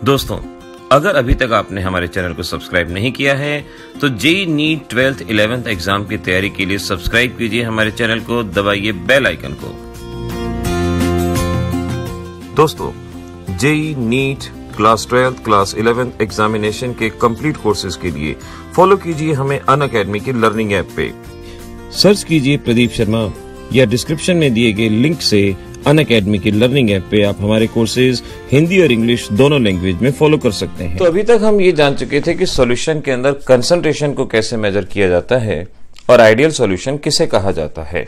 दोस्तों, अगर अभी तक आपने हमारे चैनल को सब्सक्राइब नहीं किया है तो JEE NEET 12th 11th exam की तैयारी के लिए सब्सक्राइब कीजिए हमारे चैनल को, दबाइए बेल आइकन को। दोस्तों, JEE NEET class 12th class 11th examination के कंप्लीट कोर्सेज के लिए फॉलो कीजिए हमें अनअकैडमी के लर्निंग ऐप पे। सर्च कीजिए प्रदीप शर्मा या डिस्क्रिप्शन में दिए गए लिंक से अनअकैडमी की लर्निंग ऐप पे आप हमारे कोर्सेज हिंदी और इंग्लिश दोनों लैंग्वेज में फॉलो कर सकते हैं। तो अभी तक हम ये जान चुके थे कि सॉल्यूशन के अंदर कंसंट्रेशन को कैसे मेजर किया जाता है और आइडियल सॉल्यूशन किसे कहा जाता है।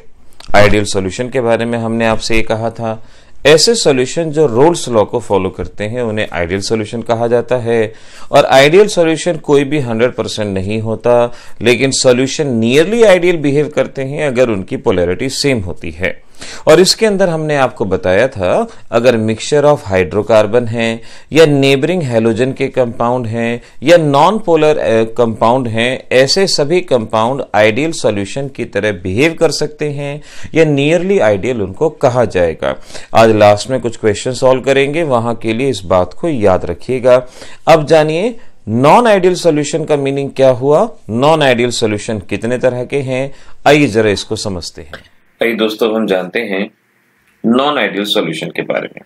आइडियल सॉल्यूशन के बारे में हमने आपसे ये कहा था, ऐसे सॉल्यूशन जो रोल्स लॉ को फॉलो करते हैं उन्हें आइडियल सॉल्यूशन कहा जाता है। और आइडियल सॉल्यूशन कोई भी 100% नहीं होता, लेकिन सॉल्यूशन नियरली आइडियल बिहेव करते हैं अगर उनकी पोलैरिटी सेम होती है। और इसके अंदर हमने आपको बताया था, अगर मिक्सचर ऑफ हाइड्रोकार्बन है या नेबरिंग हैलोजन के कंपाउंड हैं या नॉन पोलर कंपाउंड हैं, ऐसे सभी कंपाउंड आइडियल सॉल्यूशन की तरह बिहेव कर सकते हैं या नियरली आइडियल उनको कहा जाएगा। आज लास्ट में कुछ क्वेश्चन सॉल्व करेंगे, वहां के लिए इस बात को याद रखिएगा। अब जानिए नॉन आइडियल सॉल्यूशन का मीनिंग क्या हुआ, नॉन आइडियल सॉल्यूशन कितने तरह के हैं, आइए जरा इसको समझते हैं। आइए दोस्तों, हम जानते हैं नॉन आइडियल सॉल्यूशन के बारे में।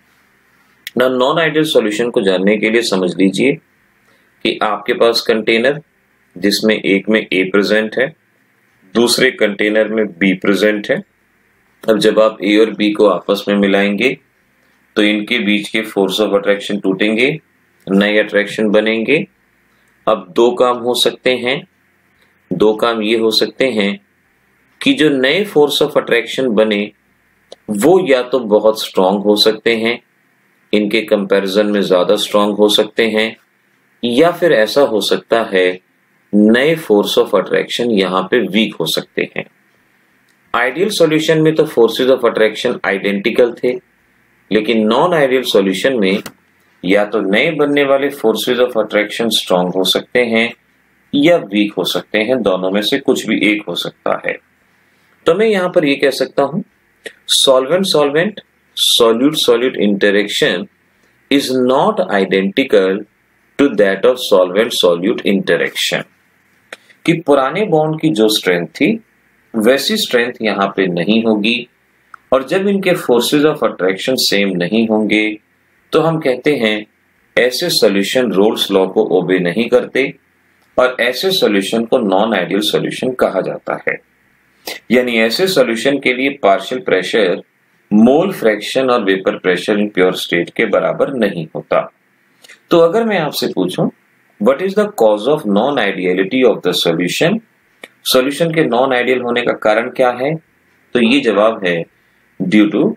ना नॉन आइडियल सॉल्यूशन को जानने के लिए समझ लीजिए कि आपके पास कंटेनर जिसमें एक में A प्रेजेंट है, दूसरे कंटेनर में B प्रेजेंट है। अब जब आप A और B को आपस में मिलाएंगे तो इनके बीच के फोर्स ऑफ अट्रैक्शन टूटेंगे, नए अट्रैक्शन बनेंगे। अब दो काम हो सकते हैं, दो काम ये हो सकते हैं कि जो नए फोर्स ऑफ अट्रैक्शन बने वो या तो बहुत स्ट्रांग हो सकते हैं, इनके कंपैरिजन में ज्यादा स्ट्रांग हो सकते हैं, या फिर ऐसा हो सकता है नए फोर्स ऑफ अट्रैक्शन यहां पे वीक हो सकते हैं। आइडियल सॉल्यूशन में तो फोर्सेस ऑफ अट्रैक्शन आइडेंटिकल थे, लेकिन नॉन आइडियल सॉल्यूशन में या तो नए बनने वाले फोर्सेस ऑफ अट्रैक्शन स्ट्रांग हो सकते हैं या वीक हो सकते हैं, दोनों में से कुछ भी एक हो सकता है। तो मैं यहां पर ये कह सकता हूं, solvent solvent solute solute interaction is not identical to that of solvent solute interaction. कि पुराने बॉन्ड की जो स्ट्रेंथ थी वैसी स्ट्रेंथ यहां पे नहीं होगी, और जब इनके फोर्सेस ऑफ अट्रैक्शन सेम नहीं होंगे तो हम कहते हैं ऐसे सॉल्यूशन रोल्स लॉ को ओबे नहीं करते, और ऐसे सॉल्यूशन को नॉन आइडियल सॉल्यूशन कहा जाता है। यानी ऐसे सॉल्यूशन के लिए पार्शियल प्रेशर मोल फ्रैक्शन और vapour pressure in pure state के बराबर नहीं होता। तो अगर मैं आपसे पूछूं what is the cause of non ideality of the solution, solution के नॉन आइडियल होने का कारण क्या है, तो ये जवाब है due to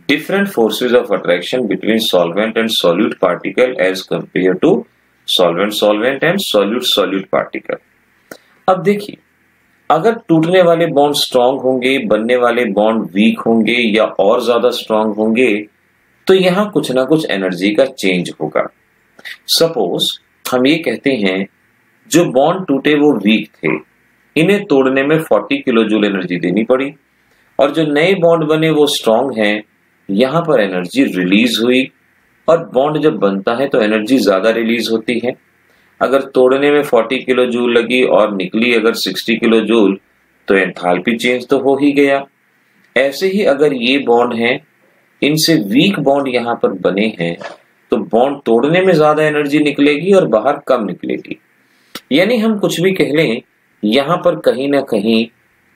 different forces of attraction between solvent and solute particle as compare to solvent solvent and solute solute particle. अब देखिए, अगर टूटने वाले बॉन्ड स्ट्रांग होंगे, बनने वाले बॉन्ड वीक होंगे या और ज्यादा स्ट्रांग होंगे, तो यहां कुछ ना कुछ एनर्जी का चेंज होगा। सपोज हम ये कहते हैं जो बॉन्ड टूटे वो वीक थे, इन्हें तोड़ने में 40 किलो जूल एनर्जी देनी पड़ी, और जो नए बॉन्ड बने वो स्ट्रांग हैं, यहां पर एनर्जी रिलीज हुई। और बॉन्ड जब बनता है तो एनर्जी ज्यादा रिलीज होती है। अगर तोड़ने में 40 किलो जूल लगी और निकली अगर 60 किलो जूल, तो एंथैल्पी चेंज तो हो ही गया। ऐसे ही अगर ये बॉन्ड हैं, इनसे वीक बॉन्ड यहां पर बने हैं, तो बॉन्ड तोड़ने में ज्यादा एनर्जी निकलेगी और बाहर कम निकलेगी। यानी हम कुछ भी कह लें, यहां पर कहीं ना कहीं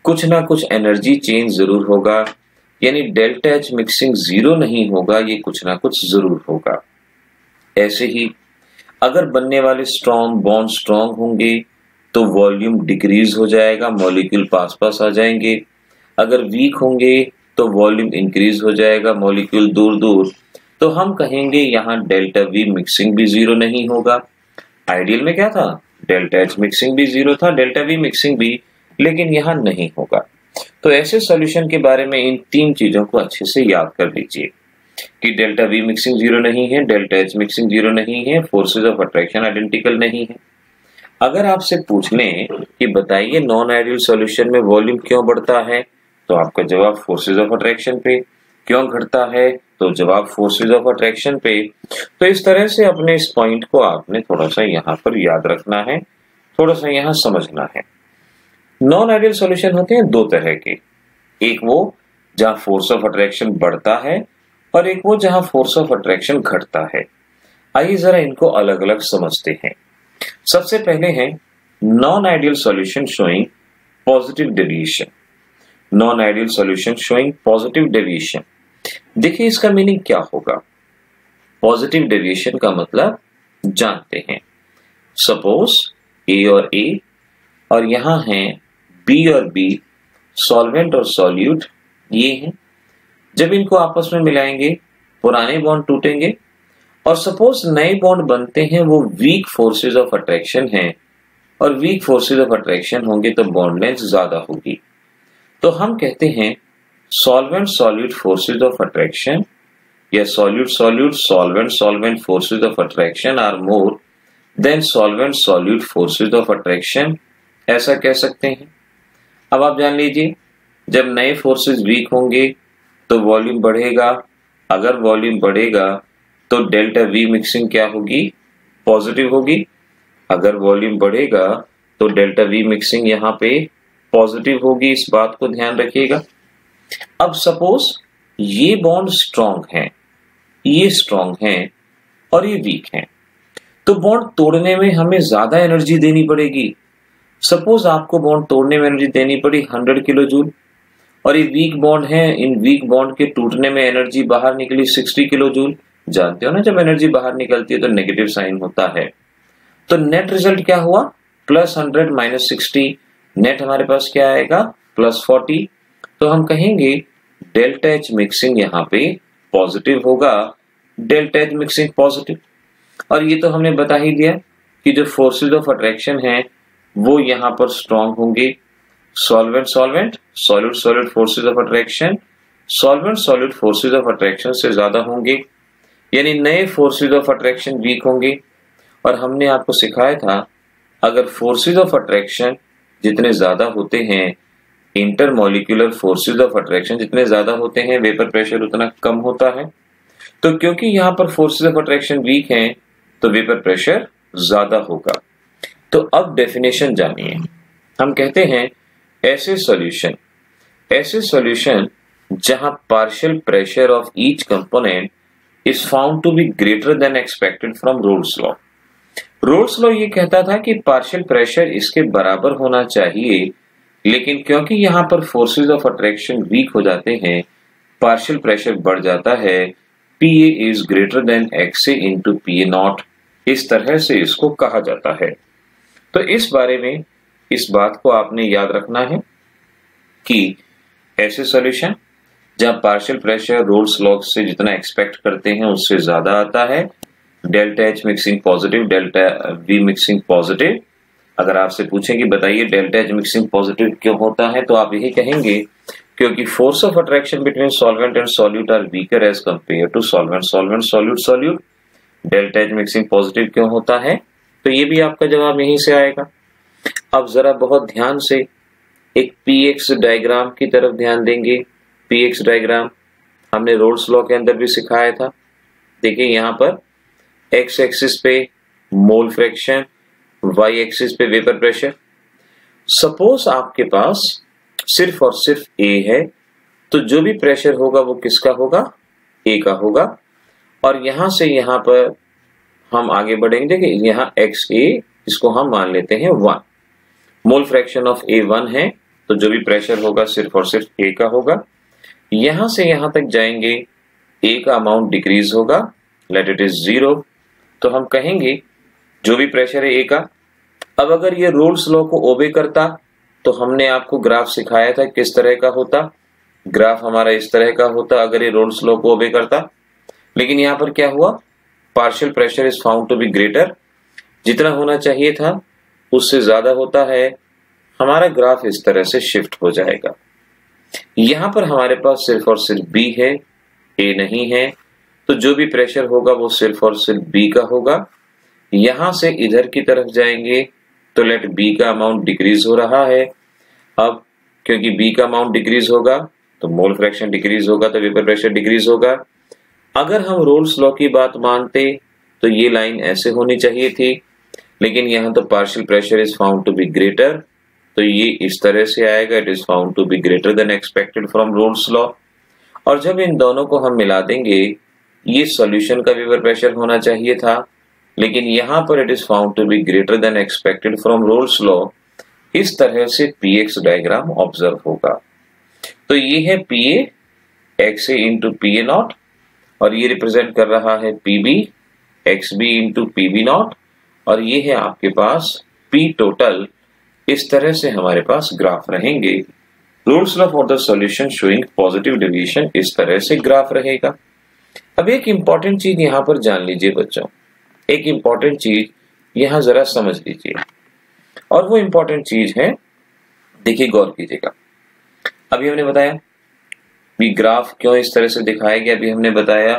कुछ ना कुछ एनर्जी चेंज जरूर होगा। यानी डेल्टा एच मिक्सिंग जीरो नहीं होगा, ये कुछ ना कुछ जरूर होगा। ऐसे ही अगर बनने वाले स्ट्रॉन्ग बॉन्ड स्ट्रॉन्ग होंगे तो वॉल्यूम डिक्रीज हो जाएगा, मॉलिक्यूल पास पास आ जाएंगे। अगर वीक होंगे तो वॉल्यूम इंक्रीज हो जाएगा, मॉलिक्यूल दूर दूर। तो हम कहेंगे यहाँ डेल्टा वी मिक्सिंग भी जीरो नहीं होगा। आइडियल में क्या था, डेल्टा एच मिक्सिंग भी जीरो था, डेल्टा वी मिक्सिंग भी, लेकिन यहाँ नहीं होगा। तो ऐसे सॉल्यूशन के बारे में इन तीन चीजों को अच्छे से याद कर लीजिए कि डेल्टा वी मिक्सिंग जीरो नहीं है, डेल्टा एच मिक्सिंग जीरो नहीं है, फोर्सेस ऑफ अट्रैक्शन आइडेंटिकल नहीं है। अगर आपसे पूछ लें कि बताइए नॉन आइडियल सॉल्यूशन में वॉल्यूम क्यों बढ़ता है, तो आपका जवाब फोर्सेस ऑफ अट्रैक्शन पे। क्यों घटता है, तो जवाब फोर्सेज ऑफ अट्रैक्शन पे। तो इस तरह से अपने इस पॉइंट को आपने थोड़ा सा यहाँ पर याद रखना है, थोड़ा सा यहाँ समझना है। नॉन आइडियल सॉल्यूशन होते हैं दो तरह के, एक वो जहां फोर्स ऑफ अट्रैक्शन बढ़ता है और एक वो जहां फोर्स ऑफ अट्रैक्शन घटता है। आइए जरा इनको अलग अलग समझते हैं। सबसे पहले है non ideal solution showing positive deviation. Non ideal solution showing positive deviation, देखिए इसका मीनिंग क्या होगा। पॉजिटिव डेविएशन का मतलब जानते हैं। सपोज ए और ए और यहां है बी और बी, सॉल्वेंट और सॉल्यूट ये हैं। जब इनको आपस में मिलाएंगे पुराने बॉन्ड टूटेंगे और सपोज नए बॉन्ड बनते हैं, वो वीक फोर्सेज ऑफ अट्रैक्शन हैं और वीक फोर्सेज ऑफ अट्रैक्शन होंगे तो बॉन्ड लेंथ ज्यादा होगी। तो हम कहते हैं solvent solute forces of attraction या solute solute solvent solvent forces of attraction are more than solvent solute forces of attraction, ऐसा कह सकते हैं। अब आप जान लीजिए, जब नए फोर्सेस वीक होंगे तो वॉल्यूम बढ़ेगा, अगर वॉल्यूम बढ़ेगा तो डेल्टा वी मिक्सिंग क्या होगी, पॉजिटिव होगी। अगर वॉल्यूम बढ़ेगा तो डेल्टा वी मिक्सिंग यहाँ पे पॉजिटिव होगी, इस बात को ध्यान रखिएगा। अब सपोज ये बॉन्ड स्ट्रॉन्ग है, ये स्ट्रॉन्ग है और ये वीक है, तो बॉन्ड तोड़ने में हमें ज्यादा एनर्जी देनी पड़ेगी। सपोज आपको बॉन्ड तोड़ने में एनर्जी देनी पड़ी 100 किलो जूल और ये वीक बॉन्ड है, इन वीक बॉन्ड के टूटने में एनर्जी बाहर निकली 60 किलो जूल। जानते हो ना, जब एनर्जी बाहर निकलती है तो नेगेटिव साइन होता है। तो नेट रिजल्ट क्या हुआ, +100 -60, नेट हमारे पास क्या आएगा +40। तो हम कहेंगे डेल्टा एच मिक्सिंग यहाँ पे पॉजिटिव होगा, डेल्टा एच मिक्सिंग पॉजिटिव। और ये तो हमने बता ही दिया कि जो फोर्सेज ऑफ अट्रैक्शन है वो यहाँ पर स्ट्रॉन्ग होंगे। Solvent solvent solute solute forces of attraction solvent solute forces of attraction से ज्यादा होंगे, यानी नए फोर्सेज ऑफ अट्रैक्शन वीक होंगे। और हमने आपको सिखाया था अगर फोर्सेज ऑफ अट्रैक्शन जितने ज्यादा होते हैं, इंटरमॉलिक्यूलर फोर्सेज ऑफ अट्रैक्शन जितने ज्यादा होते हैं, वेपर प्रेशर उतना कम होता है। तो क्योंकि यहाँ पर फोर्सेज ऑफ अट्रैक्शन वीक हैं तो वेपर प्रेशर ज्यादा होगा। तो अब डेफिनेशन जानिए। हम कहते हैं ऐसे सॉल्यूशन जहां partial pressure of each component is found to be greater than expected from Raoult's law. Raoult's law ये कहता था कि पार्शियल प्रेशर इसके बराबर होना चाहिए, लेकिन क्योंकि यहां पर फोर्सेज ऑफ अट्रैक्शन वीक हो जाते हैं, पार्शियल प्रेशर बढ़ जाता है। PA is greater than XA into PA not, इस तरह से इसको कहा जाता है। तो इस बारे में इस बात को आपने याद रखना है कि ऐसे सॉल्यूशन जहां पार्शियल प्रेशर रोल्स लॉ से जितना एक्सपेक्ट करते हैं उससे ज्यादा आता है, delta H mixing positive, delta we mixing positive. अगर आपसे पूछें कि बताइए डेल्टा एच मिक्सिंग पॉजिटिव क्यों होता है, तो आप यही कहेंगे क्योंकि force of attraction between solvent and solute are weaker as compare to solvent solvent solute solute. Delta H mixing positive क्यों होता है, तो ये भी आपका जवाब यहीं से आएगा। अब जरा बहुत ध्यान से एक PX डायग्राम की तरफ ध्यान देंगे। PX डायग्राम हमने रोल्स लॉ के अंदर भी सिखाया था। देखिए यहाँ पर X एक्सिस पे मोल फ्रैक्शन, Y एक्सिस पे वेपर प्रेशर। सपोज आपके पास सिर्फ और सिर्फ A है, तो जो भी प्रेशर होगा वो किसका होगा, A का होगा। और यहां से यहां पर हम आगे बढ़ेंगे कि यहाँ XA इसको हम मान लेते हैं 1, मोल फ्रैक्शन ऑफ A 1 है, तो जो भी प्रेशर होगा सिर्फ और सिर्फ A का होगा। यहां से यहां तक जाएंगे, A का अमाउंट डिक्रीज होगा, लेट इट इज 0, तो हम कहेंगे जो भी प्रेशर है A का। अब अगर ये रोल्स लॉ को ओबे करता तो हमने आपको ग्राफ सिखाया था किस तरह का होता, ग्राफ हमारा इस तरह का होता अगर ये रोल्स लॉ को ओबे करता। लेकिन यहां पर क्या हुआ, partial pressure is found to be greater, जितना होना चाहिए था उससे ज्यादा होता है, हमारा ग्राफ इस तरह से शिफ्ट हो जाएगा। यहां पर हमारे पास सिर्फ और सिर्फ B है, A नहीं है, तो जो भी प्रेशर होगा वो सिर्फ और सिर्फ B का होगा। यहां से इधर की तरफ जाएंगे तो लेट B का अमाउंट डिक्रीज हो रहा है। अब क्योंकि B का अमाउंट डिक्रीज होगा तो मोल फ्रैक्शन डिक्रीज होगा, तो वेपर प्रेशर डिक्रीज होगा। अगर हम रोल्स लॉ की बात मानते तो ये लाइन ऐसे होनी चाहिए थी, लेकिन यहाँ तो partial pressure is found to be greater, तो ये इस तरह से आएगा, it is found to be greater than expected from Raoult's law. और जब इन दोनों को हम मिला देंगे, ये सॉल्यूशन का वेपर प्रेशर होना चाहिए था, लेकिन यहाँ पर it is found to be greater than expected from Raoult's law. इस तरह से पीएक्स डायग्राम ऑब्जर्व होगा। तो ये है PA X A into PA not, और ये रिप्रेजेंट कर रहा है PB X B into PB not, और ये है आपके पास पी टोटल। इस तरह से हमारे पास ग्राफ रहेंगे। Rules law for the solution showing positive deviation, इस तरह से ग्राफ रहेगा। अब एक इंपॉर्टेंट चीज यहां पर जान लीजिए बच्चों, एक इंपॉर्टेंट चीज यहां जरा समझ लीजिए, और वो इंपॉर्टेंट चीज है, देखिए गौर कीजिएगा। अभी हमने बताया भी ग्राफ क्यों इस तरह से दिखाया गया, अभी हमने बताया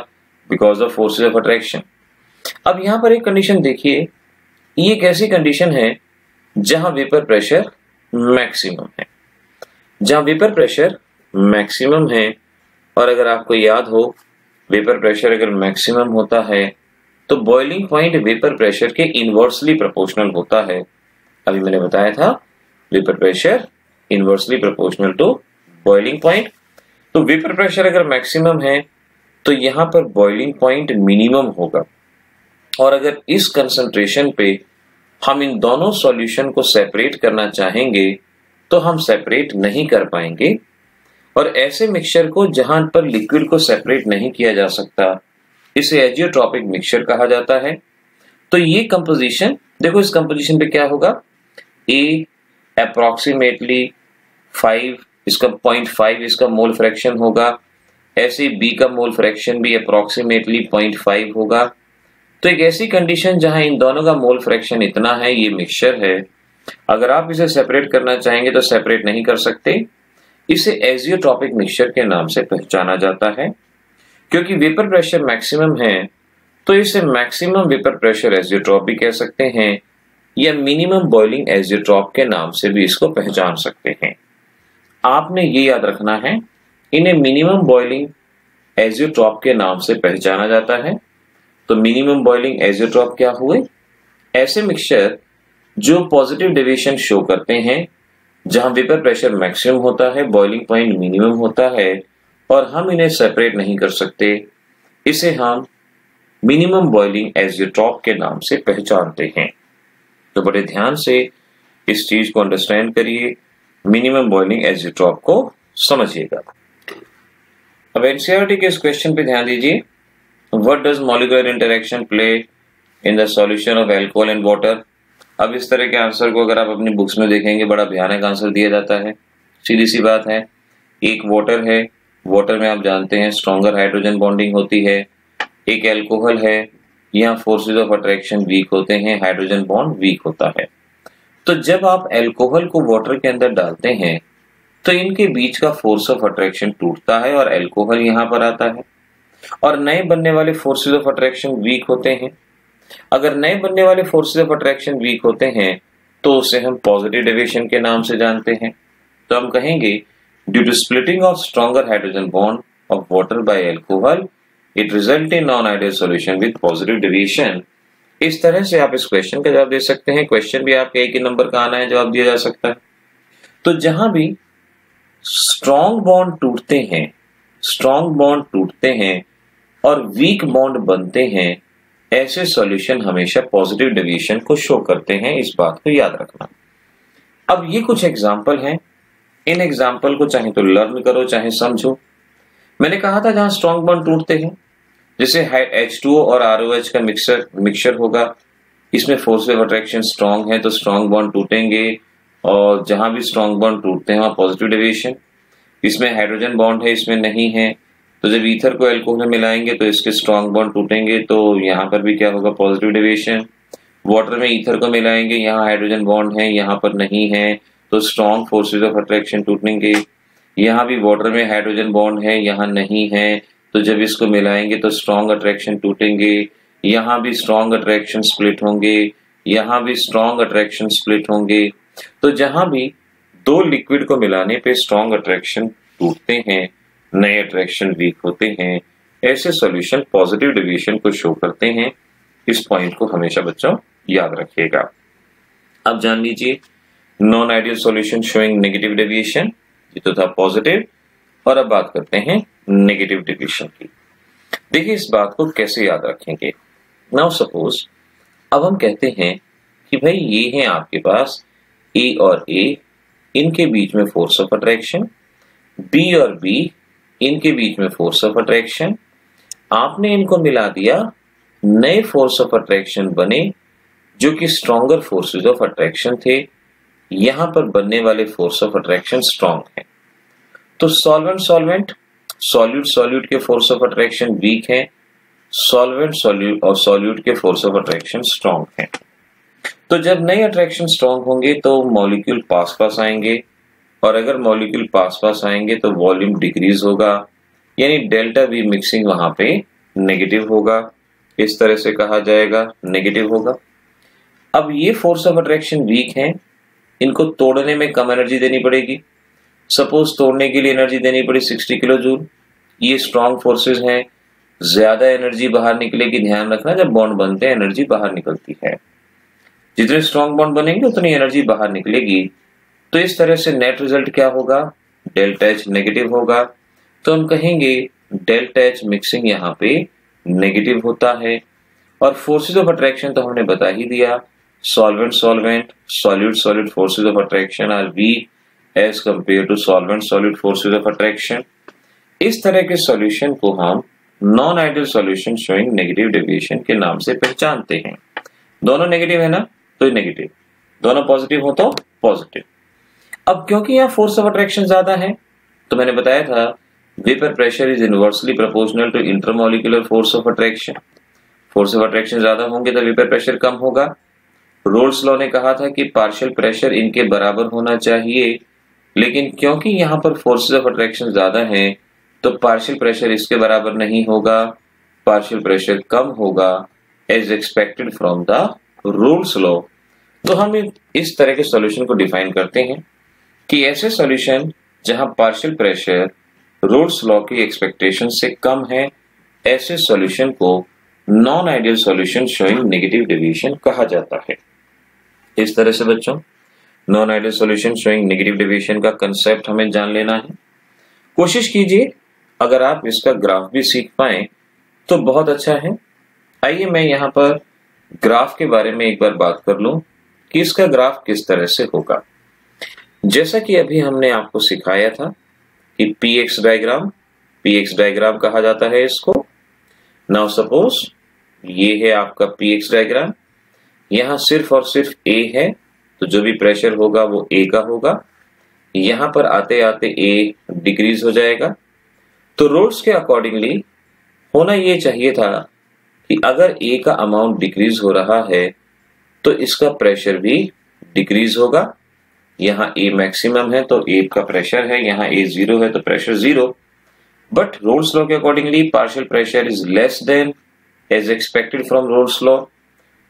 because of forces of attraction. अब यहां पर एक कंडीशन देखिए, ये एक ऐसी कंडीशन है जहां वेपर प्रेशर मैक्सिमम है, जहां वेपर प्रेशर मैक्सिमम है। और अगर आपको याद हो, वेपर प्रेशर अगर मैक्सिमम होता है तो बॉइलिंग पॉइंट वेपर प्रेशर के इनवर्सली प्रोपोर्शनल होता है। अभी मैंने बताया था vapour pressure inversely proportional to boiling point. तो वेपर प्रेशर अगर मैक्सिमम है तो यहां पर बॉइलिंग पॉइंट मिनिमम होगा, और अगर इस कंसंट्रेशन पे हम इन दोनों सॉल्यूशन को सेपरेट करना चाहेंगे तो हम सेपरेट नहीं कर पाएंगे। और ऐसे मिक्सचर को जहां पर लिक्विड को सेपरेट नहीं किया जा सकता, इसे एजियोट्रॉपिक मिक्सचर कहा जाता है। तो ये कंपोजिशन देखो, इस कंपोजिशन पे क्या होगा, ए अप्रोक्सीमेटली 5, इसका 0.5 इसका मोल फ्रैक्शन होगा, ऐसे बी का मोल फ्रैक्शन भी अप्रोक्सीमेटली 0.5 होगा। तो एक ऐसी कंडीशन जहां इन दोनों का मोल फ्रैक्शन इतना है, ये मिक्सचर है, अगर आप इसे सेपरेट करना चाहेंगे तो सेपरेट नहीं कर सकते। इसे एजियोट्रॉपिक मिक्सचर के नाम से पहचाना जाता है। क्योंकि वेपर प्रेशर मैक्सिमम है तो इसे मैक्सिमम वेपर प्रेशर एजियोट्रॉप भी कह सकते हैं, या मिनिमम बॉइलिंग एजियोट्रॉप के नाम से भी इसको पहचान सकते हैं। आपने ये याद रखना है, इन्हें मिनिमम बॉइलिंग एजियोट्रॉप के नाम से पहचाना जाता है। तो मिनिमम बॉइलिंग एजियोट्रॉप क्या हुए, ऐसे मिक्सचर जो पॉजिटिव डेविएशन शो करते हैं, जहां वेपर प्रेशर मैक्सिमम होता है, बॉइलिंग पॉइंट मिनिमम होता है, और हम इन्हें सेपरेट नहीं कर सकते। इसे हम मिनिमम बॉइलिंग एजियोट्रॉप के नाम से पहचानते हैं। तो बड़े ध्यान से इस चीज को अंडरस्टैंड करिए, मिनिमम बॉइलिंग एजियोट्रॉप को समझिएगा। अब एनसीईआरटी के इस क्वेश्चन पे ध्यान दीजिए, what does molecular interaction play in the solution of alcohol and water. अब इस तरह के आंसर को अगर आप अपनी बुक्स में देखेंगे, बड़ा भयानक आंसर दिया जाता है। सीधी सी बात है, एक वाटर है, वाटर में आप जानते हैं स्ट्रॉन्गर हाइड्रोजन बॉन्डिंग होती है। एक अल्कोहल है, यहाँ फोर्सेस ऑफ अट्रैक्शन वीक होते हैं, हाइड्रोजन बॉन्ड वीक होता है। तो जब आप अल्कोहल को वाटर के अंदर डालते हैं तो इनके बीच का फोर्स ऑफ अट्रैक्शन टूटता है और अल्कोहल यहाँ पर आता है, और नए बनने वाले फोर्सेस ऑफ अट्रैक्शन वीक होते हैं। अगर नए बनने वाले फोर्सेस ऑफ अट्रैक्शन वीक होते हैं तो उसे हम पॉजिटिव डेविएशन के नाम से जानते हैं। तो हम कहेंगे due to splitting of stronger hydrogen bond of water by alcohol it result in non ideal solution with positive deviation. इस तरह से आप इस क्वेश्चन का जवाब दे सकते हैं। क्वेश्चन भी आपके एक ही नंबर का आना है, जवाब दिया जा सकता है। तो जहां भी स्ट्रॉन्ग बॉन्ड टूटते हैं और वीक बॉन्ड बनते हैं, ऐसे सॉल्यूशन हमेशा पॉजिटिव डेविएशन को शो करते हैं, इस बात को याद रखना। अब ये कुछ एग्जाम्पल हैं, इन एग्जाम्पल को चाहे तो लर्न करो चाहे समझो। मैंने कहा था जहां स्ट्रॉन्ग बॉन्ड टूटते हैं, जैसे H2O और ROH का मिक्सचर होगा, इसमें फोर्स ऑफ अट्रैक्शन स्ट्रॉन्ग है तो स्ट्रॉन्ग बॉन्ड टूटेंगे, और जहां भी स्ट्रॉन्ग बॉन्ड टूटते हैं वहां पॉजिटिव डेविएशन। इसमें हाइड्रोजन बॉन्ड है, इसमें नहीं है, तो जब ईथर को अल्कोहल में मिलाएंगे तो इसके स्ट्रॉन्ग बॉन्ड टूटेंगे, तो यहाँ पर भी क्या होगा, पॉजिटिव डेविएशन। वाटर में ईथर को मिलाएंगे, यहाँ हाइड्रोजन बॉन्ड है, यहाँ पर नहीं है, तो स्ट्रॉन्ग फोर्सेज ऑफ अट्रैक्शन टूटेंगे। यहाँ भी वाटर में हाइड्रोजन बॉन्ड है, यहाँ नहीं है, तो जब इसको मिलाएंगे तो स्ट्रॉन्ग अट्रैक्शन टूटेंगे। यहाँ भी स्ट्रॉन्ग अट्रैक्शन स्प्लिट होंगे, यहाँ भी स्ट्रॉन्ग अट्रैक्शन स्प्लिट होंगे। तो जहां भी दो लिक्विड को मिलाने पे स्ट्रॉन्ग अट्रैक्शन टूटते हैं, नए अट्रैक्शन वीक होते हैं, ऐसे सॉल्यूशन पॉजिटिव डेविएशन को शो करते हैं। इस पॉइंट को हमेशा बच्चों याद रखिएगा। अब जान लीजिए non ideal solution showing negative deviation, ये तो था पॉजिटिव, और अब बात करते हैं नेगेटिव डेविएशन की। देखिए इस बात को कैसे याद रखेंगे। नाउ सपोज अब हम कहते हैं कि भाई ये है आपके पास ए और ए, इनके बीच में फोर्स ऑफ अट्रैक्शन, बी और बी, इनके बीच में फोर्स ऑफ अट्रैक्शन। आपने इनको मिला दिया, नए फोर्स ऑफ अट्रैक्शन बने जो कि स्ट्रॉन्गर फोर्सेस ऑफ अट्रैक्शन थे। यहां पर बनने वाले फोर्स ऑफ अट्रैक्शन स्ट्रॉन्ग है। तो सॉल्वेंट सॉल्वेंट, सॉल्यूट सॉल्यूट के फोर्स ऑफ अट्रैक्शन वीक है, सॉल्वेंट सॉल्यूट और सॉल्यूट के फोर्स ऑफ अट्रैक्शन स्ट्रॉन्ग है। तो जब नए अट्रैक्शन स्ट्रॉन्ग होंगे तो मॉलिक्यूल पास पास आएंगे, और अगर मॉलिक्यूल पास पास आएंगे तो वॉल्यूम डिक्रीज होगा, यानी डेल्टा वी मिक्सिंग वहां पे नेगेटिव होगा। इस तरह से कहा जाएगा नेगेटिव होगा। अब ये फोर्स ऑफ अट्रैक्शन वीक है, इनको तोड़ने में कम एनर्जी देनी पड़ेगी। सपोज तोड़ने के लिए एनर्जी देनी पड़ी 60 किलो जूल। ये स्ट्रॉन्ग फोर्सेस हैं, ज्यादा एनर्जी बाहर निकलेगी। ध्यान रखना जब बॉन्ड बनते हैं एनर्जी बाहर निकलती है, जितने स्ट्रॉन्ग बॉन्ड बनेंगे उतनी एनर्जी बाहर निकलेगी। तो इस तरह से नेट रिजल्ट क्या होगा, डेल्टा एच नेगेटिव होगा। तो हम कहेंगे डेल्टा एच मिक्सिंग यहाँ पे नेगेटिव होता है। और फोर्सेस ऑफ अट्रैक्शन तो हमने बता ही दिया, solvent solvent, solute solute forces of attraction are weak as compare to solvent solute forces of attraction. इस तरह के सॉल्यूशन को हम non ideal solution showing negative deviation के नाम से पहचानते हैं। दोनों नेगेटिव है ना, तो नेगेटिव, दोनों पॉजिटिव हो तो पॉजिटिव। अब क्योंकि यहाँ फोर्स ऑफ अट्रैक्शन ज्यादा है, तो मैंने बताया था vapour pressure is inversely proportional to intermolecular force of attraction. Force of attraction ज्यादा होंगे तो वेपर प्रेशर कम होगा। रोल्स लॉ ने कहा था कि पार्शियल प्रेशर इनके बराबर होना चाहिए, लेकिन क्योंकि यहाँ पर फोर्सेस ऑफ अट्रैक्शन ज्यादा हैं तो पार्शियल प्रेशर इसके बराबर नहीं होगा, पार्शियल प्रेशर कम होगा as expected from the Raoult's law. तो हम इस तरह के सॉल्यूशन को डिफाइन करते हैं कि ऐसे सॉल्यूशन जहां पार्शियल प्रेशर रोल्स लॉ की एक्सपेक्टेशन से कम है, ऐसे सॉल्यूशन को non ideal solution showing negative deviation कहा जाता है। इस तरह से बच्चों non ideal solution showing negative deviation का कंसेप्ट हमें जान लेना है। कोशिश कीजिए अगर आप इसका ग्राफ भी सीख पाए तो बहुत अच्छा है। आइए मैं यहाँ पर ग्राफ के बारे में एक बार बात कर लूं कि इसका ग्राफ किस तरह से होगा। जैसा कि अभी हमने आपको सिखाया था कि पीएक्स डायग्राम कहा जाता है इसको। नाउ सपोज ये है आपका पीएक्स डायग्राम, यहां सिर्फ और सिर्फ ए है, तो जो भी प्रेशर होगा वो ए का होगा। यहां पर आते आते ए डिक्रीज हो जाएगा। तो रोल्स के अकॉर्डिंगली होना ये चाहिए था कि अगर ए का अमाउंट डिक्रीज हो रहा है तो इसका प्रेशर भी डिक्रीज होगा। यहाँ ए मैक्सिमम है तो ए का प्रेशर है, यहाँ ए जीरो है तो pressure zero. But Raoult's law के accordingly partial pressure is less than as expected from Raoult's law.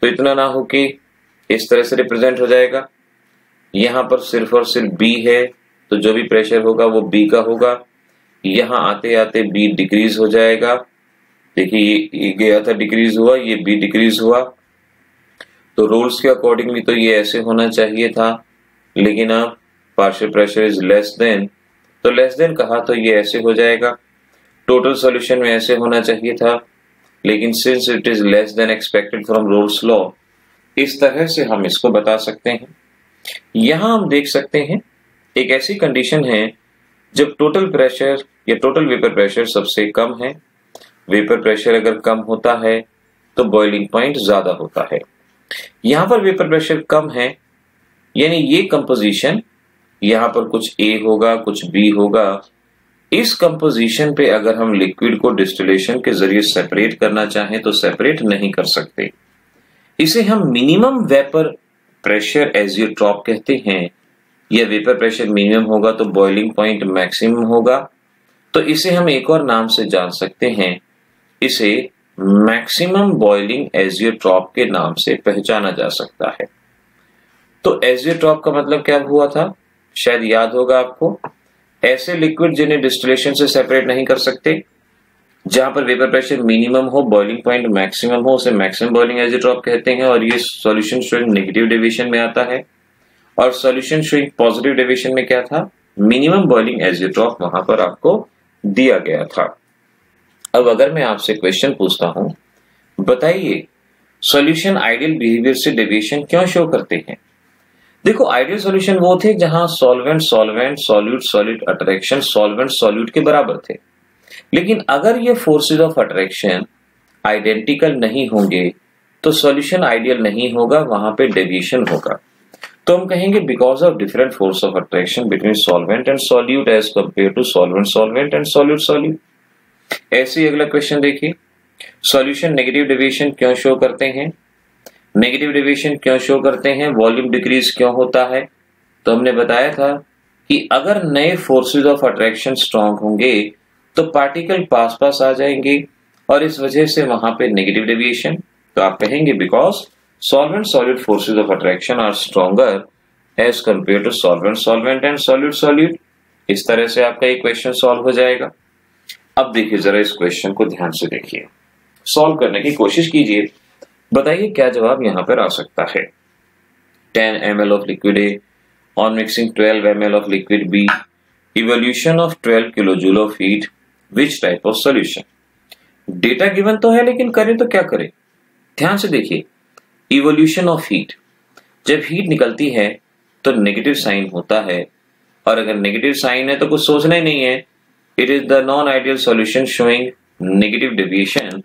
तो इतना ना हो कि इस तरह से रिप्रेजेंट हो जाएगा। यहाँ पर सिर्फ और सिर्फ बी है तो जो भी प्रेशर होगा वो बी का होगा। यहाँ आते आते बी डिक्रीज हो जाएगा। देखिए ये गया था डिक्रीज हुआ, ये बी डिक्रीज हुआ। तो रूल्स के अकॉर्डिंगली तो ये ऐसे होना चाहिए था, लेकिन अब partial pressure is less then, तो लेस देन कहा तो ये ऐसे हो जाएगा। टोटल सॉल्यूशन में ऐसे होना चाहिए था, लेकिन since it is less then expected from Raoult's law, इस तरह से हम इसको बता सकते हैं। यहां हम देख सकते हैं एक ऐसी कंडीशन है जब टोटल प्रेशर या टोटल वेपर प्रेशर सबसे कम है। वेपर प्रेशर अगर कम होता है तो बॉइलिंग पॉइंट ज्यादा होता है। यहां पर वेपर प्रेशर कम है, यानी ये कंपोजिशन यहां पर कुछ ए होगा कुछ बी होगा। इस कंपोजिशन पे अगर हम लिक्विड को डिस्टिलेशन के जरिए सेपरेट करना चाहें तो सेपरेट नहीं कर सकते। इसे हम मिनिमम वेपर प्रेशर एजियोट्रॉप कहते हैं। यह वेपर प्रेशर मिनिमम होगा तो बॉइलिंग पॉइंट मैक्सिमम होगा। तो इसे हम एक और नाम से जान सकते हैं, इसे मैक्सिमम बॉइलिंग एजियोट्रॉप के नाम से पहचाना जा सकता है। तो एजियोट्रॉप का मतलब क्या हुआ था, शायद याद होगा आपको, ऐसे लिक्विड जिन्हें डिस्टिलेशन से सेपरेट नहीं कर सकते। जहां पर वेपर प्रेशर मिनिमम हो, बॉइलिंग पॉइंट मैक्सिमम हो, उसे मैक्सिमम बॉइलिंग एजिड्रॉप कहते हैं और ये सॉल्यूशन शोइंग नेगेटिव डेविएशन में आता है। और सॉल्यूशन शोइंग पॉजिटिव डेविएशन में क्या था, मिनिमम बॉइलिंग एजिड्रॉप वहां पर आपको दिया गया था। अब अगर मैं आपसे क्वेश्चन पूछता हूं, बताइए सॉल्यूशन आइडियल बिहेवियर से डेविएशन क्यों शो करते हैं। देखो, आइडियल सॉल्यूशन वो थे जहां solvent solvent, solute solid attraction solvent solute के बराबर थे। लेकिन अगर ये फोर्सेज ऑफ अट्रैक्शन आइडेंटिकल नहीं होंगे तो सॉल्यूशन आइडियल नहीं होगा, वहां पे डेविएशन होगा। तो हम कहेंगे because of different force of attraction between solvent and solute as compare to solvent solvent and solute solute. ऐसे ही अगला क्वेश्चन देखिए, सॉल्यूशन नेगेटिव डेविएशन क्यों शो करते हैं। नेगेटिव डेविएशन क्यों शो करते हैं, वॉल्यूम डिक्रीज क्यों होता है। तो हमने बताया था कि अगर नए फोर्सेज ऑफ अट्रैक्शन स्ट्रांग होंगे तो पार्टिकल पास पास आ जाएंगे और इस वजह से वहां पे नेगेटिव डेविएशन। तो आप कहेंगे because solvent solute forces of attraction are stronger as compared to solvent solvent and solute solute। इस तरह से आपका ये क्वेश्चन सॉल्व हो जाएगा। अब देखिए जरा इस क्वेश्चन को ध्यान से देखिए, सॉल्व करने की कोशिश कीजिए, बताइए क्या जवाब यहां पर आ सकता है। 10 ml of liquid A on mixing 12 ml of liquid B, evolution of 12 kilojoule of heat, which type of solution। Data given तो है लेकिन करें तो क्या करें, ध्यान से देखिए। इवोल्यूशन ऑफ हीट, जब हीट निकलती है तो नेगेटिव साइन होता है और अगर नेगेटिव साइन है तो कुछ सोचना ही नहीं है, it is the non ideal solution showing negative deviation,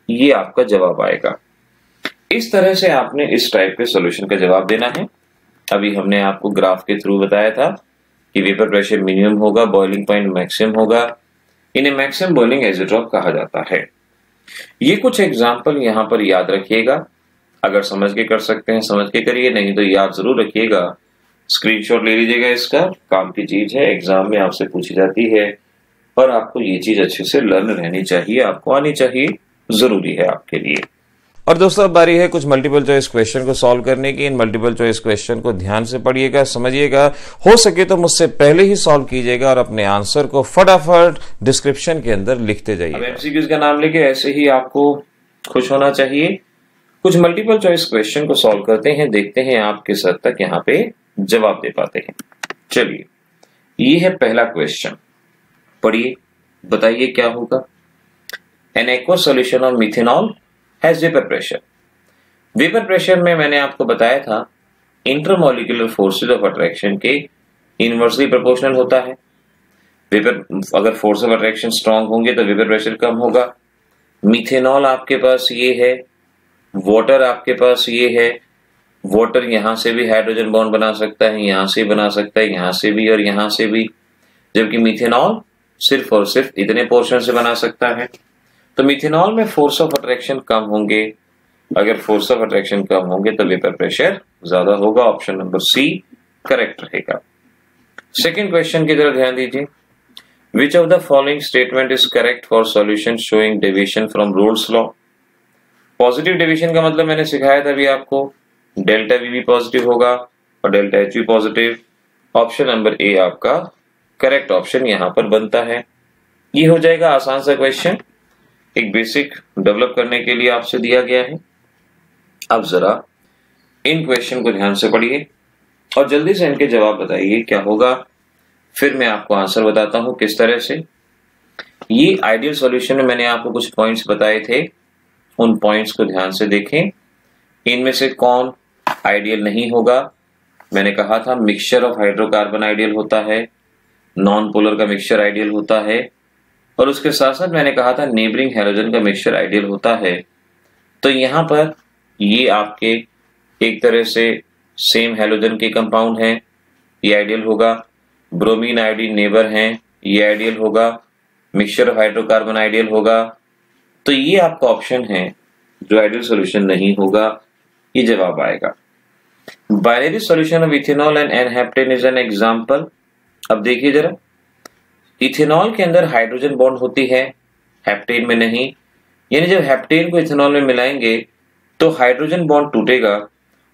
ये आपका जवाब आएगा। इस तरह से आपने इस टाइप के सॉल्यूशन का जवाब देना है। अभी हमने आपको ग्राफ के थ्रू बताया था कि वेपर प्रेशर मिनिमम होगा, बॉइलिंग पॉइंट मैक्सिमम होगा, इन्हें मैक्सिमम बॉइलिंग एजिड्रॉप कहा जाता है। ये कुछ एग्जाम्पल यहां पर याद रखिएगा, अगर समझ के कर सकते हैं समझ के करिए, नहीं तो याद जरूर रखिएगा, स्क्रीनशॉट ले लीजिएगा, इसका काम की चीज है, एग्जाम में आपसे पूछी जाती है और आपको ये चीज अच्छे से लर्न रहनी चाहिए, आपको आनी चाहिए, जरूरी है आपके लिए। और दोस्तों अब बारी है कुछ मल्टीपल चॉइस क्वेश्चन को सॉल्व करने की। इन मल्टीपल चॉइस क्वेश्चन को ध्यान से पढ़िएगा, समझिएगा, हो सके तो मुझसे पहले ही सॉल्व कीजिएगा और अपने आंसर को फटाफट डिस्क्रिप्शन के अंदर लिखते जाइए। एमसीक्यूज का नाम लेके ऐसे ही आपको खुश होना चाहिए। कुछ मल्टीपल चॉइस क्वेश्चन को सॉल्व करते हैं, देखते हैं आप किस हद तक यहाँ पे जवाब दे पाते हैं। चलिए, ये है पहला क्वेश्चन, पढ़िए, बताइए क्या होगा। An aqueous solution of methanol has vapour pressure. Vapour pressure में मैंने आपको बताया था इंटरमॉलिक्यूलर फोर्सेज ऑफ अट्रैक्शन के इनवर्सली प्रोपोर्शनल होता है। वेपर, अगर फोर्स ऑफ अट्रैक्शन स्ट्रांग होंगे तो वेपर प्रेशर कम होगा। मिथेनॉल आपके पास ये है, वाटर आपके पास ये है, वाटर यहां से भी हाइड्रोजन बॉन्ड बना सकता है, यहां से बना सकता है, यहां से भी और यहां से भी, जबकि मिथेनॉल सिर्फ और सिर्फ इतने पोर्शन से बना सकता है। तो मिथेनॉल में फोर्स ऑफ अट्रैक्शन कम होंगे, अगर फोर्स ऑफ अट्रैक्शन कम होंगे तो वेपर प्रेशर ज्यादा होगा। ऑप्शन नंबर सी करेक्ट रहेगा। सेकेंड क्वेश्चन की तरफ ध्यान दीजिए, which of the following statement is correct for solution showing deviation from Raoult's law. Positive deviation का मतलब मैंने सिखाया था अभी आपको, डेल्टा वी भी पॉजिटिव होगा और डेल्टा एच भी पॉजिटिव। ऑप्शन नंबर ए आपका करेक्ट ऑप्शन यहां पर बनता है। ये हो जाएगा आसान सा क्वेश्चन, एक बेसिक डेवलप करने के लिए आपसे दिया गया है। अब जरा इन क्वेश्चन को ध्यान से पढ़िए और जल्दी से इनके जवाब बताइए क्या होगा, फिर मैं आपको आंसर बताता हूं किस तरह से। ये आइडियल सॉल्यूशन में मैंने आपको कुछ पॉइंट्स बताए थे, उन पॉइंट्स को ध्यान से देखें। इनमें से कौन आइडियल नहीं होगा, मैंने कहा था मिक्सचर ऑफ हाइड्रोकार्बन आइडियल होता है, नॉन पोलर का मिक्सचर आइडियल होता है, और उसके साथ साथ मैंने कहा था नेबरिंग हैलोजन का मिक्सचर आइडियल होता है। तो यहां पर ये आपके एक तरह से सेम हैलोजन के कंपाउंड हैं, ये आइडियल होगा। ब्रोमीन आयोडीन नेबर हैं, ये आइडियल होगा। मिक्सचर ऑफ हाइड्रोकार्बन आइडियल होगा। तो ये आपका ऑप्शन है जो आइडियल सॉल्यूशन नहीं होगा, ये जवाब आएगा। Binary solution of ethanol and n-heptane is an example. अब देखिए जरा, इथेनॉल के अंदर हाइड्रोजन बॉन्ड होती है, हेप्टेन में नहीं, यानी जब हेप्टेन को इथेनॉल में मिलाएंगे तो हाइड्रोजन बॉन्ड टूटेगा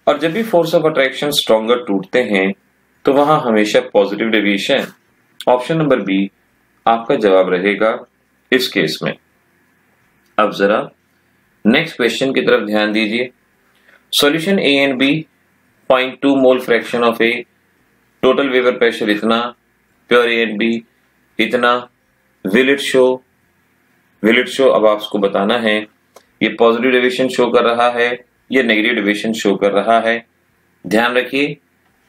और जब भी फोर्स ऑफ अट्रैक्शन स्ट्रॉन्गर टूटते हैं तो वहां हमेशा positive deviation. Option number B आपका जवाब रहेगा इस केस में। अब जरा नेक्स्ट क्वेश्चन की तरफ ध्यान दीजिए। Solution A and B, 0.2 mole fraction of A, total vapour pressure इतना, प्योर ए एंड बी इतना, विल इट शो। अब आपको बताना है ये पॉजिटिव डेविएशन शो कर रहा है या नेगेटिव डेविएशन शो कर रहा है। ध्यान रखिए,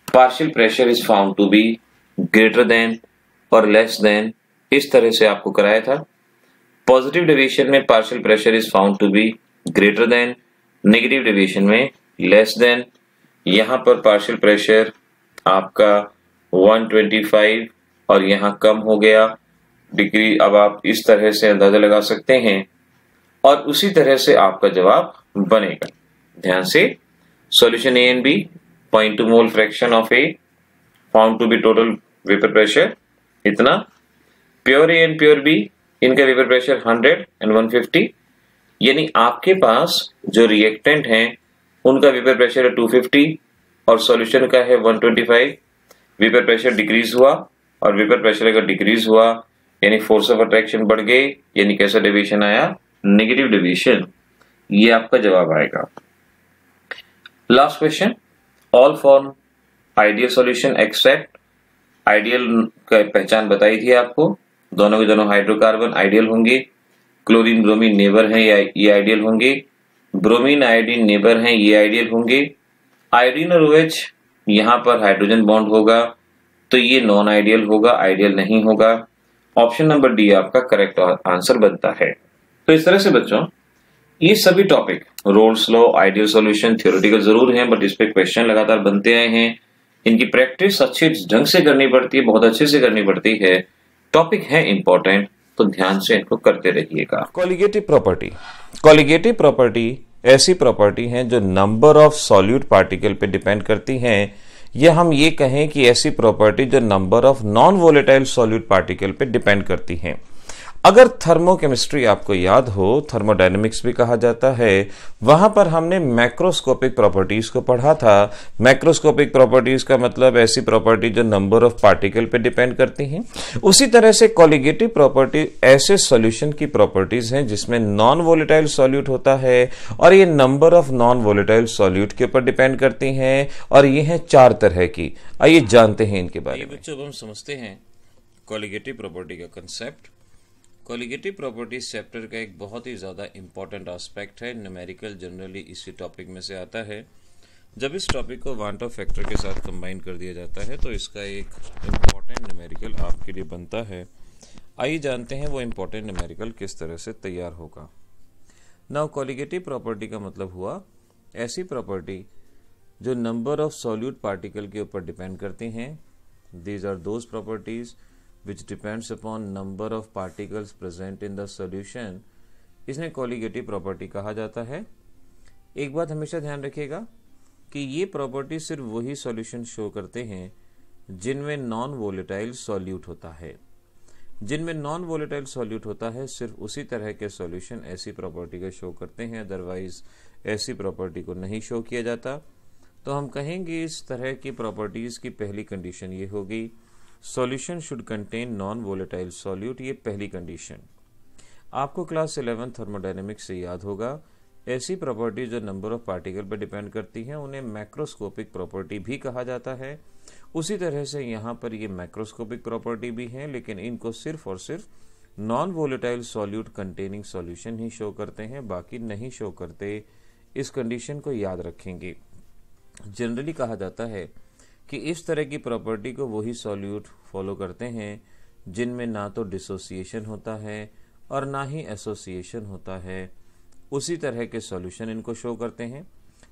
partial pressure is found to be greater than और लेस देन, इस तरह से आपको कराया था। पॉजिटिव डेविएशन में partial pressure is found to be greater than, negative deviation में लेस देन। यहां पर पार्शियल प्रेशर आपका 125 और यहां कम हो गया डिग्री। अब आप इस तरह से अंदाजा लगा सकते हैं और उसी तरह से आपका जवाब बनेगा। ध्यान से, solution A and B, 0.2 mole fraction of A, found to be total vapour pressure इतना, pure A and pure B, इनका वेपर प्रेशर 100 एंड 150, यानी आपके पास जो रिएक्टेंट हैं उनका वेपर प्रेशर है 250 और सॉल्यूशन का है 125। वेपर प्रेशर डिक्रीज हुआ और वेपर प्रेशर अगर डिक्रीज हुआ यानी फोर्स ऑफ अट्रैक्शन बढ़ गई, यानी कैसा डेविएशन आया, नेगेटिव डेविएशन। ये आपका जवाब आएगा। Last question, all form ideal solution except, ideal का पहचान बताई थी आपको, दोनों के दोनों हाइड्रोकार्बन आइडियल होंगे, क्लोरीन ब्रोमीन नेबर हैं ये आइडियल होंगे, ब्रोमीन आयोडीन नेबर हैं ये आइडियल होंगे, आयोडीन और OH यहां पर हाइड्रोजन बॉन्ड होगा तो ये नॉन आइडियल होगा, आइडियल नहीं होगा। ऑप्शन नंबर डी आपका करेक्ट आंसर बनता है। तो इस तरह से बच्चों ये सभी topic, roles law, ideal solution, theoretical जरूर हैं बट इस पे क्वेश्चन लगातार बनते आए हैं। इनकी प्रैक्टिस अच्छे ढंग से करनी पड़ती है, बहुत अच्छे से करनी पड़ती है। टॉपिक है इंपॉर्टेंट, तो ध्यान से इनको करते रहिएगा। कॉलिगेटिव प्रॉपर्टी, कॉलिगेटिव प्रॉपर्टी ऐसी प्रॉपर्टी हैं जो नंबर ऑफ सॉल्यूट पार्टिकल पे डिपेंड करती हैं, या हम ये कहें कि ऐसी प्रॉपर्टी जो number of non volatile solute particle पे डिपेंड करती हैं। अगर थर्मोकेमिस्ट्री आपको याद हो, थर्मोडायनेमिक्स भी कहा जाता है, वहां पर हमने मैक्रोस्कोपिक प्रॉपर्टीज को पढ़ा था। मैक्रोस्कोपिक प्रॉपर्टीज का मतलब ऐसी प्रॉपर्टी जो नंबर ऑफ पार्टिकल पे डिपेंड करती हैं। उसी तरह से कॉलिगेटिव प्रॉपर्टी ऐसे सॉल्यूशन की प्रॉपर्टीज हैं जिसमें नॉन वोलेटाइल सॉल्यूट होता है और ये number of non volatile solute के ऊपर डिपेंड करती हैं, और ये हैं 4 तरह की। आइए जानते हैं इनके बारे में। बच्चों, हम समझते हैं कॉलिगेटिव प्रॉपर्टी का कंसेप्ट। कॉलिगेटिव प्रॉपर्टीज चैप्टर का एक बहुत ही ज़्यादा इंपॉर्टेंट एस्पेक्ट है। न्यूमेरिकल जनरली इसी टॉपिक में से आता है। जब इस टॉपिक को वांट ऑफ फैक्टर के साथ कंबाइन कर दिया जाता है तो इसका एक इम्पॉर्टेंट न्यूमेरिकल आपके लिए बनता है। आइए जानते हैं वो इम्पॉर्टेंट न्यूमेरिकल किस तरह से तैयार होगा। नाउ कॉलिगेटिव प्रॉपर्टी का मतलब हुआ ऐसी प्रॉपर्टी जो नंबर ऑफ सॉल्यूट पार्टिकल के ऊपर डिपेंड करती हैं। These are those properties which depends upon number of particles present in the solution, इसने कॉलिगेटिव प्रॉपर्टी कहा जाता है। एक बात हमेशा ध्यान रखिएगा कि ये प्रॉपर्टी सिर्फ वही सॉल्यूशन शो करते हैं जिनमें नॉन वोलेटाइल सॉल्यूट होता है। जिनमें नॉन वोलेटाइल सॉल्यूट होता है सिर्फ उसी तरह के सॉल्यूशन ऐसी प्रॉपर्टी का शो करते हैं, अदरवाइज ऐसी प्रॉपर्टी को नहीं शो किया जाता। तो हम कहेंगे इस तरह की प्रॉपर्टीज की पहली कंडीशन ये होगी, solution should contain non volatile solute. ये पहली कंडीशन आपको क्लास 11 थर्मोडायनेमिक्स से याद होगा। ऐसी प्रॉपर्टी जो नंबर ऑफ पार्टिकल पर डिपेंड करती हैं उन्हें मैक्रोस्कोपिक प्रॉपर्टी भी कहा जाता है। उसी तरह से यहाँ पर ये मैक्रोस्कोपिक प्रॉपर्टी भी हैं, लेकिन इनको सिर्फ और सिर्फ non volatile solute containing solution ही शो करते हैं, बाकी नहीं शो करते। इस कंडीशन को याद रखेंगे। जनरली कहा जाता है कि इस तरह की प्रॉपर्टी को वही सॉल्यूट फॉलो करते हैं जिनमें ना तो डिसोसिएशन होता है और ना ही एसोसिएशन होता है। उसी तरह के सॉल्यूशन इनको शो करते हैं।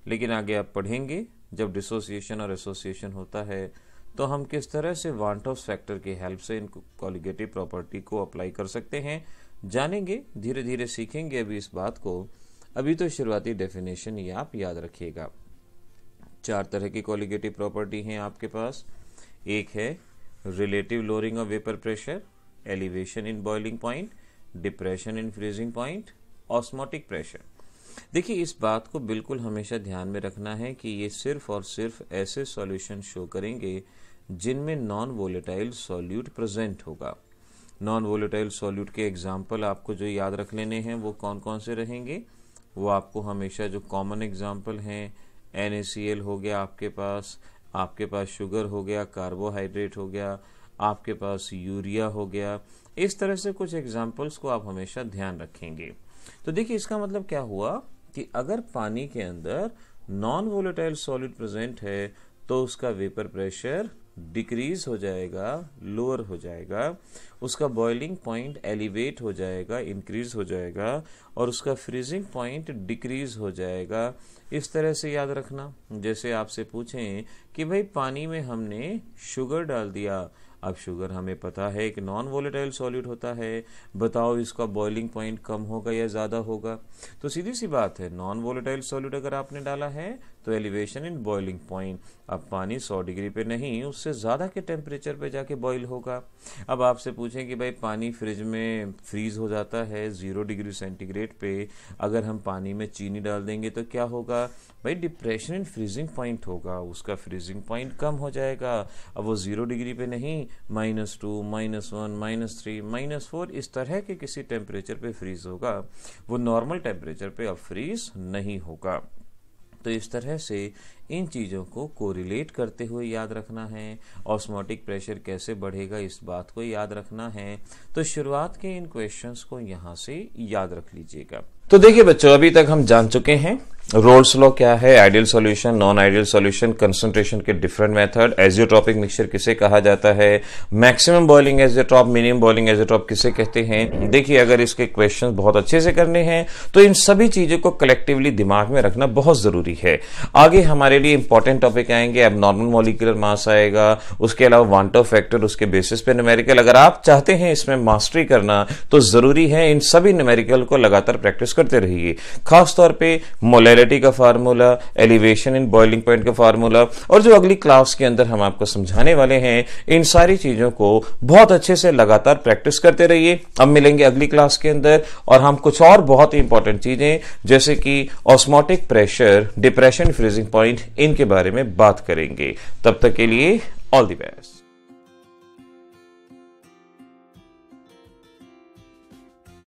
लेकिन आगे आप पढ़ेंगे जब डिसोसिएशन और एसोसिएशन होता है तो हम किस तरह से वांट ऑफ फैक्टर की हेल्प से इन कॉलिगेटिव प्रॉपर्टी को अप्लाई कर सकते हैं, जानेंगे, धीरे धीरे सीखेंगे अभी इस बात को। अभी तो शुरुआती डेफिनेशन ये आप याद रखिएगा। 4 तरह की कॉलिगेटिव प्रॉपर्टी हैं आपके पास। एक है relative lowering of vapour pressure, elevation in boiling point, depression in freezing point, osmotic pressure. देखिए, इस बात को बिल्कुल हमेशा ध्यान में रखना है कि ये सिर्फ और सिर्फ ऐसे सॉल्यूशन शो करेंगे जिनमें नॉन वोलेटाइल सॉल्यूट प्रेजेंट होगा। नॉन वोलेटाइल सॉल्यूट के एग्जाम्पल आपको जो याद रख लेने हैं वो कौन कौन से रहेंगे, वो आपको हमेशा जो कॉमन एग्जाम्पल हैं, NaCl हो गया आपके पास शुगर हो गया, कार्बोहाइड्रेट हो गया, आपके पास यूरिया हो गया, इस तरह से कुछ एग्जाम्पल्स को आप हमेशा ध्यान रखेंगे। तो देखिए इसका मतलब क्या हुआ कि अगर पानी के अंदर नॉन वोलेटाइल सॉलिड प्रेजेंट है तो उसका वेपर प्रेशर डिक्रीज हो जाएगा, लोअर हो जाएगा, उसका बॉइलिंग पॉइंट एलिवेट हो जाएगा, इंक्रीज हो जाएगा, और उसका फ्रीजिंग पॉइंट डिक्रीज हो जाएगा। इस तरह से याद रखना। जैसे आपसे पूछें कि भाई पानी में हमने शुगर डाल दिया, अब शुगर हमें पता है कि नॉन वोलेटाइल सॉलिड होता है, बताओ इसका बॉइलिंग पॉइंट कम होगा या ज़्यादा होगा। तो सीधी सी बात है, नॉन वोलेटाइल सॉलिड अगर आपने डाला है तो एलिवेशन इन बॉइलिंग पॉइंट, अब पानी 100 डिग्री पे नहीं, उससे ज़्यादा के टेम्परेचर पे जाके बॉइल होगा। अब आपसे पूछें कि भाई पानी फ्रिज में फ्रीज हो जाता है 0 डिग्री सेंटीग्रेड पे, अगर हम पानी में चीनी डाल देंगे तो क्या होगा, भाई डिप्रेशन इन फ्रीजिंग पॉइंट होगा, उसका फ्रीजिंग पॉइंट कम हो जाएगा। अब वो 0 डिग्री पे नहीं, -2, -1, -3, -4 इस तरह के किसी टेम्परेचर पे फ्रीज होगा, वो नॉर्मल टेम्परेचर पे अब फ्रीज नहीं होगा। तो इस तरह से इन चीज़ों को कोरिलेट करते हुए याद रखना है। ऑस्मोटिक प्रेशर कैसे बढ़ेगा इस बात को याद रखना है। तो शुरुआत के इन क्वेश्चंस को यहाँ से याद रख लीजिएगा। तो देखिए बच्चों, अभी तक हम जान चुके हैं रोल्स लॉ क्या है, ideal solution, non ideal solution, concentration के डिफरेंट मेथड, एजियोट्रॉपिक मिक्सचर किसे कहा जाता है, maximum boiling azeotrope, minimum boiling azeotrope किसे कहते हैं। देखिए अगर इसके क्वेश्चंस बहुत अच्छे से करने हैं तो इन सभी चीजों को कलेक्टिवली दिमाग में रखना बहुत जरूरी है। आगे हमारे लिए इंपॉर्टेंट टॉपिक आएंगे, अब नॉर्मल मॉलिक्यूलर मास आएगा, उसके अलावा वांटो फैक्टर, उसके बेसिस पे न्यूमेरिकल। अगर आप चाहते हैं इसमें मास्टरी करना तो जरूरी है इन सभी न्यूमेरिकल को लगातार प्रैक्टिस करते रहिए। खासतौर पे मोलैरिटी का formula, elevation in boiling point का फार्मूला, और जो अगली क्लास के अंदर हम आपको समझाने वाले हैं, इन सारी चीजों को बहुत अच्छे से लगातार प्रैक्टिस करते रहिए। अब मिलेंगे अगली क्लास के अंदर और हम कुछ और बहुत ही इंपॉर्टेंट चीजें जैसे कि osmotic pressure, depression, freezing point, इनके बारे में बात करेंगे। तब तक के लिए ऑल द बेस्ट।